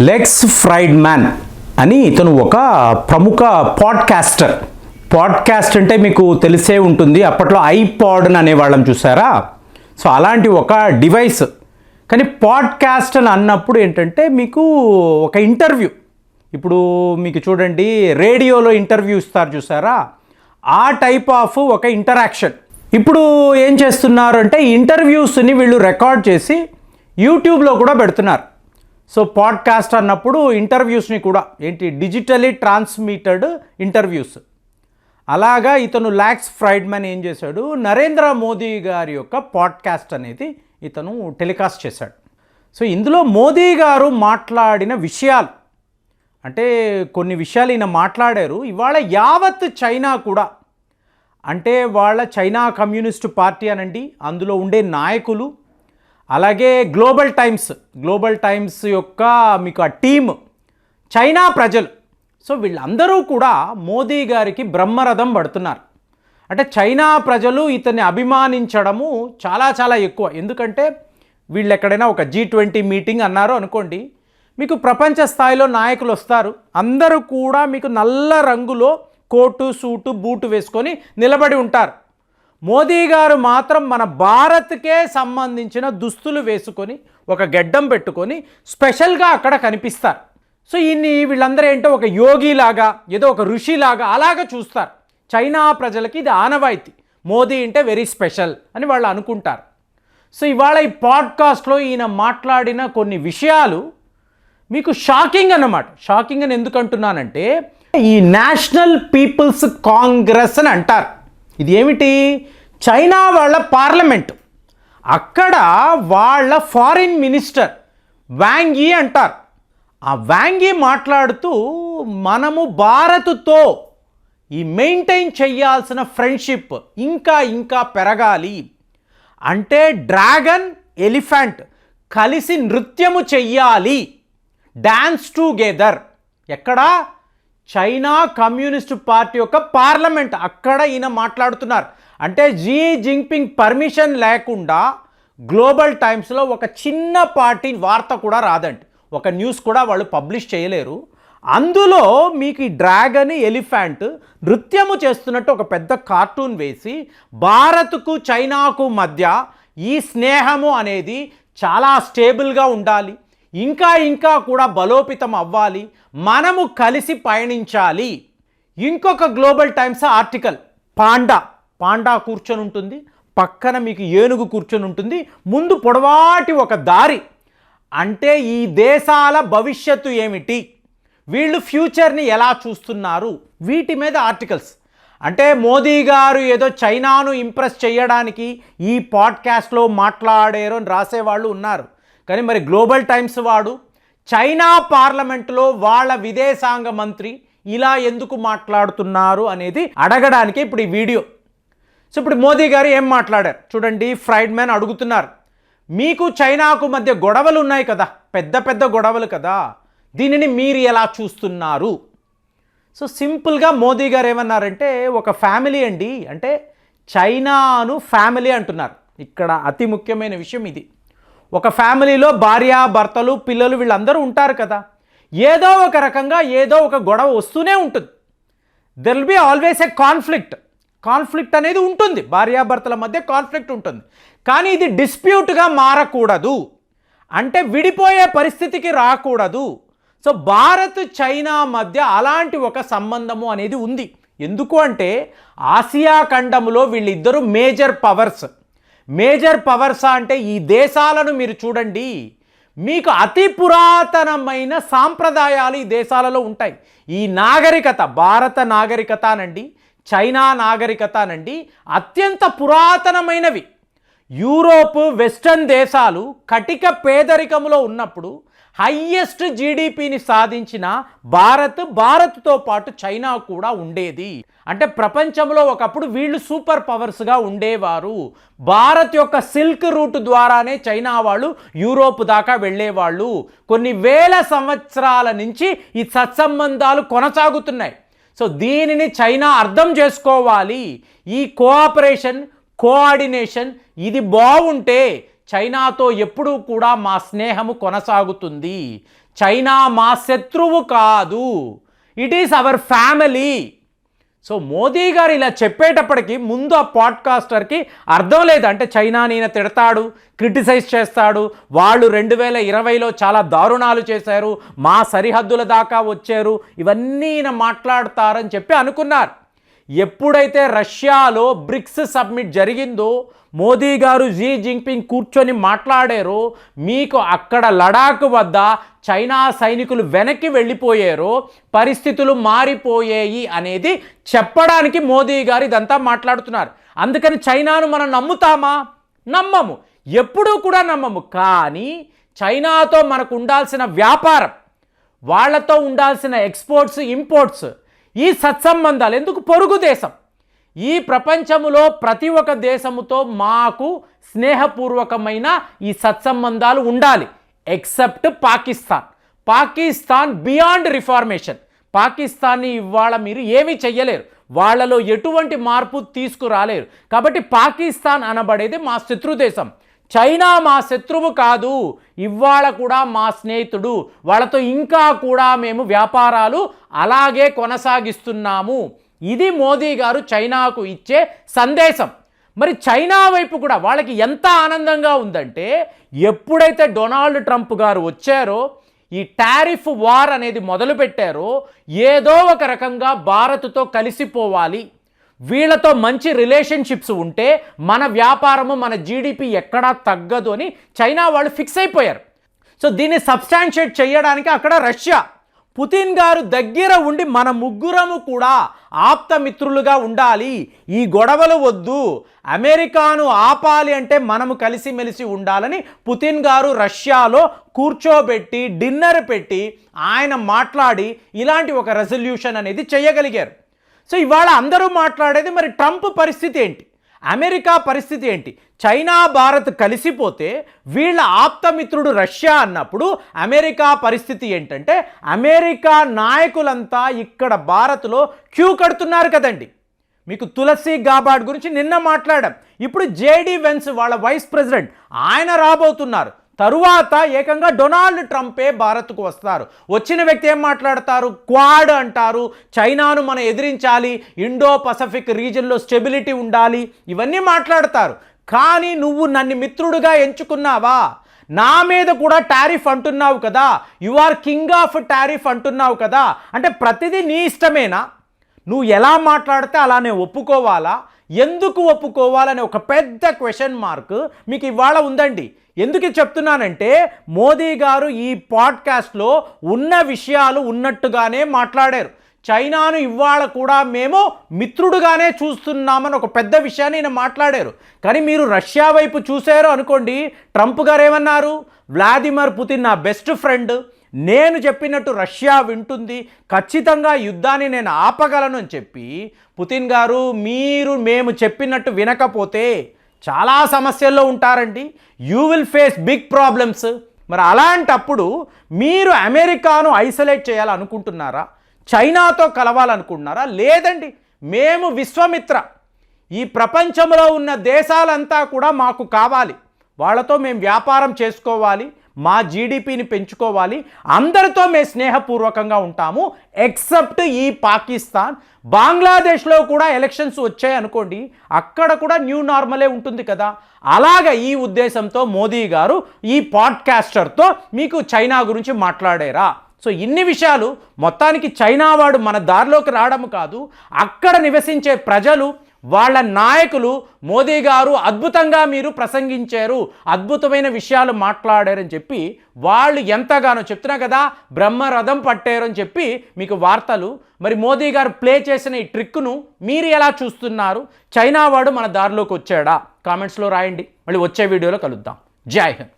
లెక్స్ Friedman అని ఇతను ఒక ప్రముఖ పాడ్కాస్టర్. పాడ్కాస్ట్ అంటే మీకు తెలిసే ఉంటుంది, అప్పట్లో ఐపాడ్ అనేవాళ్ళం చూసారా. సో అలాంటి ఒక డివైస్. కానీ పాడ్కాస్ట్ అని అన్నప్పుడు ఏంటంటే మీకు ఒక ఇంటర్వ్యూ, ఇప్పుడు మీకు చూడండి రేడియోలో ఇంటర్వ్యూ ఇస్తారు చూసారా, ఆ టైప్ ఆఫ్ ఒక ఇంటరాక్షన్. ఇప్పుడు ఏం చేస్తున్నారు అంటే ఇంటర్వ్యూస్ని వీళ్ళు రికార్డ్ చేసి యూట్యూబ్లో కూడా పెడుతున్నారు. సో పాడ్కాస్ట్ అన్నప్పుడు ఇంటర్వ్యూస్ని కూడా ఏంటి డిజిటలీ ట్రాన్స్మిటెడ్ ఇంటర్వ్యూస్. అలాగా ఇతను లెక్స్ ఫ్రైడ్మ్యాన్ ఏం చేశాడు, నరేంద్ర మోదీ గారి యొక్క పాడ్కాస్ట్ అనేది ఇతను టెలికాస్ట్ చేశాడు. సో ఇందులో మోదీ గారు మాట్లాడిన విషయాలు అంటే కొన్ని విషయాలు ఈయన మాట్లాడారు. ఇవాళ యావత్ చైనా కూడా అంటే వాళ్ళ చైనా కమ్యూనిస్ట్ పార్టీ అనండి, అందులో ఉండే నాయకులు, అలాగే గ్లోబల్ టైమ్స్ యొక్క మీకు ఆ టీమ్, చైనా ప్రజలు, సో వీళ్ళందరూ కూడా మోదీ గారికి బ్రహ్మరథం పడుతున్నారు. అంటే చైనా ప్రజలు ఇతన్ని అభిమానించడము చాలా చాలా ఎక్కువ. ఎందుకంటే వీళ్ళు ఎక్కడైనా ఒక G20 మీటింగ్ అన్నారు అనుకోండి, మీకు ప్రపంచ స్థాయిలో నాయకులు వస్తారు, అందరూ కూడా మీకు నల్ల రంగులో కోటు సూటు బూటు వేసుకొని నిలబడి ఉంటారు. మోదీ గారు మాత్రం మన భారత్కే సంబంధించిన దుస్తులు వేసుకొని ఒక గెడ్డం పెట్టుకొని స్పెషల్గా అక్కడ కనిపిస్తారు. సో వీళ్ళందరూ ఏంటో ఒక యోగిలాగా, ఏదో ఒక ఋషిలాగా అలాగా చూస్తారు. చైనా ప్రజలకి ఇది ఆనవాయితీ, మోదీ అంటే వెరీ స్పెషల్ అని వాళ్ళు అనుకుంటారు. సో ఇవాళ ఈ పాడ్కాస్ట్లో ఈయన మాట్లాడిన కొన్ని విషయాలు మీకు షాకింగ్ అన్నమాట. షాకింగ్ అని ఎందుకు అంటున్నానంటే, ఈ నేషనల్ పీపుల్స్ కాంగ్రెస్ అని అంటారు. ఇది ఏమిటి? చైనా వాళ్ళ పార్లమెంట్, అక్కడ వాళ్ళ ఫారిన్ మినిస్టర్ వాంగ్ యీ అంటారు. ఆ వాంగ్ యీ మాట్లాడుతూ మనము భారత్తో ఈ మెయింటైన్ చేయాల్సిన ఫ్రెండ్షిప్ ఇంకా పెరగాలి, అంటే డ్రాగన్ ఎలిఫెంట్ కలిసి నృత్యము చెయ్యాలి, డాన్స్ టుగెదర్. ఎక్కడ? చైనా కమ్యూనిస్ట్ పార్టీ యొక్క పార్లమెంట్, అక్కడ ఈయన మాట్లాడుతున్నారు. అంటే జీ జింగ్పింగ్ పర్మిషన్ లేకుండా గ్లోబల్ టైమ్స్లో ఒక చిన్న పార్టీ వార్త కూడా రాదండి, ఒక న్యూస్ కూడా వాళ్ళు పబ్లిష్ చేయలేరు. అందులో మీకు ఈ డ్రాగన్ ఎలిఫెంట్ నృత్యము చేస్తున్నట్టు ఒక పెద్ద కార్టూన్ వేసి భారత్కు చైనాకు మధ్య ఈ స్నేహము అనేది చాలా స్టేబుల్గా ఉండాలి, ఇంకా కూడా బలోపేతం అవ్వాలి, మనము కలిసి పయనించాలి. ఇంకొక గ్లోబల్ టైమ్స్ ఆర్టికల్, పాండా కూర్చొని ఉంటుంది, పక్కన మీకు ఏనుగు కూర్చొని ఉంటుంది, ముందు పొడవాటి ఒక దారి. అంటే ఈ దేశాల భవిష్యత్తు ఏమిటి, వీళ్ళు ఫ్యూచర్ని ఎలా చూస్తున్నారు, వీటి మీద ఆర్టికల్స్. అంటే మోదీ గారు ఏదో చైనాను ఇంప్రెస్ చేయడానికి ఈ పాడ్కాస్ట్లో మాట్లాడారు అని రాసేవాళ్ళు ఉన్నారు. కానీ మరి గ్లోబల్ టైమ్స్ వాడు చైనా పార్లమెంట్లో వాళ్ళ విదేశాంగ మంత్రి ఇలా ఎందుకు మాట్లాడుతున్నారు అనేది అడగడానికి ఇప్పుడు ఈ వీడియో. సో ఇప్పుడు మోదీ గారు ఏం మాట్లాడారు చూడండి. ఫ్రైడ్మ్యాన్ అడుగుతున్నారు, మీకు చైనాకు మధ్య గొడవలు ఉన్నాయి కదా, పెద్ద గొడవలు కదా, దీనిని మీరు ఎలా చూస్తున్నారు? సో సింపుల్గా మోదీ గారు ఏమన్నారంటే, ఒక ఫ్యామిలీ అండి, అంటే చైనాను ఫ్యామిలీ అంటున్నారు. ఇక్కడ అతి ముఖ్యమైన విషయం ఇది. ఒక ఫ్యామిలీలో భార్య భర్తలు పిల్లలు వీళ్ళందరూ ఉంటారు కదా, ఏదో ఒక రకంగా ఏదో ఒక గొడవ వస్తూనే ఉంటుంది. There will be always a conflict అనేది ఉంటుంది, భార్యాభర్తల మధ్య కాన్ఫ్లిక్ట్ ఉంటుంది. కానీ ఇది డిస్ప్యూట్గా మారకూడదు, అంటే విడిపోయే పరిస్థితికి రాకూడదు. సో భారత్ చైనా మధ్య అలాంటి ఒక సంబంధము అనేది ఉంది. ఎందుకు అంటే ఆసియా ఖండంలో వీళ్ళిద్దరూ మేజర్ పవర్స్ అంటే ఈ దేశాలను మీరు చూడండి, మీకు అతి పురాతనమైన సాంప్రదాయాలు ఈ దేశాలలో ఉంటాయి. ఈ నాగరికత, భారత నాగరికత అనండి, చైనా నాగరికత అనండి, అత్యంత పురాతనమైనవి. యూరోప్ వెస్టర్న్ దేశాలు కటిక పేదరికంలో హయ్యెస్ట్ జీడిపిని సాధించిన భారత్తో పాటు చైనా కూడా ఉండేది. అంటే ప్రపంచంలో ఒకప్పుడు వీళ్ళు సూపర్ పవర్స్గా ఉండేవారు. భారత్ యొక్క సిల్క్ రూట్ ద్వారానే చైనా వాళ్ళు యూరోప్ దాకా వెళ్ళేవాళ్ళు. కొన్ని వేల సంవత్సరాల నుంచి ఈ సత్సంబంధాలు కొనసాగుతున్నాయి. సో దీనిని చైనా అర్థం చేసుకోవాలి. ఈ కోఆర్డినేషన్ ఇది బాగుంటే చైనాతో ఎప్పుడూ కూడా మా స్నేహము కొనసాగుతుంది. చైనా మా శత్రువు కాదు, it is our family. So Modi గారు ఇలా చెప్పేటప్పటికి ముందు ఆ పాడ్కాస్టర్కి అర్థం లేదు. అంటే చైనాని ఈయన తిడతాడు, క్రిటిసైజ్ చేస్తాడు, వాళ్ళు 2020లో చాలా దారుణాలు చేశారు, మా సరిహద్దుల దాకా వచ్చారు, ఇవన్నీ ఈయన మాట్లాడతారని చెప్పి అనుకున్నారు. ఎప్పుడైతే రష్యాలో బ్రిక్స్ సబ్మిట్ జరిగిందో మోదీ గారు జీ జింగ్పింగ్ కూర్చొని మాట్లాడారో, మీకు అక్కడ లడాక్ వద్ద చైనా సైనికులు వెనక్కి వెళ్ళిపోయారో, పరిస్థితులు మారిపోయాయి అనేది చెప్పడానికి మోదీ గారు ఇదంతా మాట్లాడుతున్నారు. అందుకని చైనాను మనం నమ్ముతామా? నమ్మము, ఎప్పుడూ కూడా నమ్మము. కానీ చైనాతో మనకు ఉండాల్సిన వ్యాపారం, వాళ్ళతో ఉండాల్సిన ఎక్స్పోర్ట్స్, ఇంపోర్ట్స్, ఈ సత్సంబంధాలు ఎందుకు? పొరుగు దేశం. ఈ ప్రపంచములో ప్రతి ఒక్క దేశముతో మాకు స్నేహపూర్వకమైన ఈ సత్సంబంధాలు ఉండాలి, except Pakistan. Pakistan beyond reformation. పాకిస్తాన్ని ఇవాళ మీరు ఏమీ చెయ్యలేరు, వాళ్ళలో ఎటువంటి మార్పు తీసుకురాలేరు. కాబట్టి పాకిస్తాన్ అనబడేది మా శత్రు దేశం. చైనా మా శత్రువు కాదు, ఇవాళ కూడా మా స్నేహితుడు, వాళ్ళతో ఇంకా కూడా మేము వ్యాపారాలు అలాగే కొనసాగిస్తున్నాము. ఇది మోదీ గారు చైనాకు ఇచ్చే సందేశం. మరి చైనా వైపు కూడా వాళ్ళకి ఎంత ఆనందంగా ఉందంటే, ఎప్పుడైతే డొనాల్డ్ ట్రంప్ గారు వచ్చారో, ఈ టారిఫ్ వార్ అనేది మొదలుపెట్టారో, ఏదో ఒక రకంగా భారత్తో కలిసిపోవాలి, వీళ్ళతో మంచి రిలేషన్షిప్స్ ఉంటే మన వ్యాపారము, మన జీడిపి ఎక్కడా తగ్గదు అని చైనా వాళ్ళు ఫిక్స్ అయిపోయారు. సో దీన్ని సబ్స్టాన్షియేట్ చేయడానికి అక్కడ రష్యా, పుతిన్ గారు దగ్గర ఉండి మన ముగ్గురము కూడా ఆప్తమిత్రులుగా ఉండాలి, ఈ గొడవలు వద్దు, అమెరికాను ఆపాలి అంటే మనము కలిసిమెలిసి ఉండాలని పుతిన్ గారు రష్యాలో కూర్చోబెట్టి డిన్నర్ పెట్టి ఆయన మాట్లాడి ఇలాంటి ఒక రెజల్యూషన్ అనేది చేయగలిగారు. సో ఇవాళ అందరూ మాట్లాడేది మరి ట్రంప్ పరిస్థితి ఏంటి, అమెరికా పరిస్థితి ఏంటి? చైనా భారత్ కలిసిపోతే వీళ్ళ ఆప్తమిత్రుడు రష్యా అన్నప్పుడు అమెరికా పరిస్థితి ఏంటంటే, అమెరికా నాయకులంతా ఇక్కడ భారత్లో క్యూ కడుతున్నారు కదండి. మీకు తులసి గాబార్డ్ గురించి నిన్న మాట్లాడాం. ఇప్పుడు జేడీ వెన్స్ వాళ్ళ వైస్ ప్రెసిడెంట్ ఆయన రాబోతున్నారు. తరువాత ఏకంగా డొనాల్డ్ ట్రంపే భారత్కు వస్తారు. వచ్చిన వ్యక్తి ఏం మాట్లాడతారు? క్వాడ్ అంటారు, చైనాను మనం ఎదిరించాలి, ఇండో పసిఫిక్ రీజన్లో స్టెబిలిటీ ఉండాలి, ఇవన్నీ మాట్లాడతారు. కానీ నువ్వు నన్ను మిత్రుడుగా ఎంచుకున్నావా? నా మీద కూడా టారిఫ్ అంటున్నావు కదా, you are king of tariff అంటున్నావు కదా, అంటే ప్రతిదీ నీ ఇష్టమేనా? నువ్వు ఎలా మాట్లాడితే అలానే ఒప్పుకోవాలా? ఎందుకు ఒప్పుకోవాలనే ఒక పెద్ద క్వశ్చన్ మార్క్ మీకు ఇవాళ ఉందండి. ఎందుకు చెప్తున్నానంటే, మోదీ గారు ఈ పాడ్కాస్ట్లో ఉన్న విషయాలు ఉన్నట్టుగానే మాట్లాడారు. చైనాను ఇవాళ కూడా మేము మిత్రుడుగానే చూస్తున్నామని ఒక పెద్ద విషయాన్ని ఈయన మాట్లాడారు. కానీ మీరు రష్యా వైపు చూశారు అనుకోండి, ట్రంప్ గారు ఏమన్నారు? వ్లాదిమిర్ పుతిన్ నా బెస్ట్ ఫ్రెండ్, నేను చెప్పినట్టు రష్యా వింటుంది, ఖచ్చితంగా యుద్ధాన్ని నేను ఆపగలను అని చెప్పి పుతిన్ గారు, మేము చెప్పినట్టు వినకపోతే చాలా సమస్యల్లో ఉంటారండి, you will face big problems. మరి అలాంటప్పుడు మీరు అమెరికాను ఐసోలేట్ చేయాలనుకుంటున్నారా? చైనాతో కలవాలనుకుంటున్నారా? లేదండి, మేము విశ్వమిత్ర, ఈ ప్రపంచంలో ఉన్న దేశాలంతా కూడా మాకు కావాలి, వాళ్ళతో మేము వ్యాపారం చేసుకోవాలి, మా జీడిపిని పెంచుకోవాలి, అందరితో మేము స్నేహపూర్వకంగా ఉంటాము, ఎక్సెప్ట్ ఈ పాకిస్తాన్. బంగ్లాదేశ్లో కూడా ఎలక్షన్స్ వచ్చాయి అనుకోండి, అక్కడ కూడా న్యూ నార్మలే ఉంటుంది కదా. అలాగా ఈ ఉద్దేశంతో మోదీ గారు ఈ పాడ్కాస్టర్తో మీకు చైనా గురించి మాట్లాడారా? సో ఇన్ని విషయాలు మొత్తానికి చైనా వాడు మన దారిలోకి రావడం కాదు, అక్కడ నివసించే ప్రజలు, వాళ్ళ నాయకులు మోదీ గారు అద్భుతంగా మీరు ప్రసంగించారు, అద్భుతమైన విషయాలు మాట్లాడారని చెప్పి వాళ్ళు ఎంతగానో చెప్తున్నా కదా, బ్రహ్మరథం పట్టారు అని చెప్పి మీకు వార్తలు. మరి మోదీ గారు ప్లే చేసిన ఈ ట్రిక్ను మీరు ఎలా చూస్తున్నారు? చైనా వాడు మన దారిలోకి వచ్చాడా? కామెంట్స్లో రాయండి. మళ్ళీ వచ్చే వీడియోలో కలుద్దాం. జై హింద్.